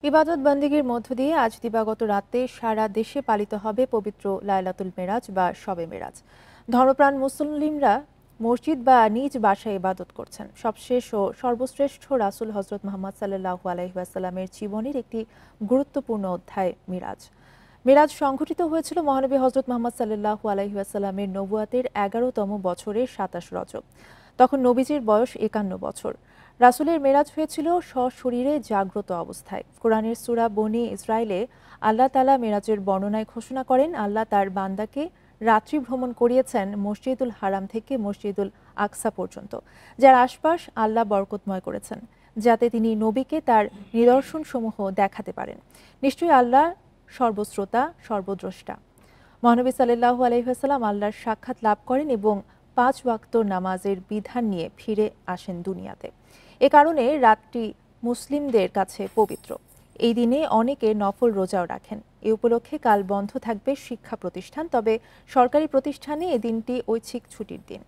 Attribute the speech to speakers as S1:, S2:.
S1: ইবাদত বন্দেগীর মধ্য দিয়ে আজ দিবাগত রাতে সারা দেশে পালিত হবে পবিত্র লাইলাতুল মেরাজ বা শবে মেরাজ। ধর্মপ্রাণ মুসলিমরা মসজিদ বা নিজ বাসায় ইবাদত করছেন। সবশেষ ও সর্বশ্রেষ্ঠ রাসূল হযরত মুহাম্মদ সাল্লাল্লাহু আলাইহি ওয়াসাল্লামের জীবনের একটি গুরুত্বপূর্ণ অধ্যায় মিরাজ। মিরাজ সংঘটিত হয়েছিল মহানবী হযরত মুহাম্মদ সাল্লাল্লাহু আলাইহি ওয়াসাল্লামের নবুয়াতের ১১তম বছরের ২৭ রজব। তখন নবীজির বয়স ৫১ বছর। রাসূলের মেরাজ হয়েছিল সশরীরে জাগ্রত অবস্থায়। কোরআনের সূরা বনী ইসরাইলে আল্লাহ তাআলা মেরাজের বর্ণনায় ঘোষণা করেন, আল্লাহ তার বান্দাকে রাত্রি ভ্রমণ করিয়েছেন মসজিদুল হারাম থেকে মসজিদুল আকসা পর্যন্ত, যার আশপাশ আল্লাহ বরকতময় করেছেন, যাতে তিনি নবীকে তার নিদর্শনসমূহ দেখাতে পারেন। নিশ্চয়ই আল্লাহ সর্বশ্রোতা, সর্বদ্রষ্টা। মহানবী সাল্লাল্লাহু আলাইহি ওয়াসাল্লাম আল্লাহর সাক্ষাৎ লাভ করেন এবং ৫ ওয়াক্ত নামাজের বিধান নিয়ে ফিরে আসেন দুনিয়াতে। এ কারণে রাতটি মুসলিমদের কাছে পবিত্র। এই দিনে অনেকে নফল রোজাও রাখেন। এ উপলক্ষে কাল বন্ধ থাকবে শিক্ষা প্রতিষ্ঠান, তবে সরকারি প্রতিষ্ঠানে এ দিনটি ঐচ্ছিক ছুটির দিন।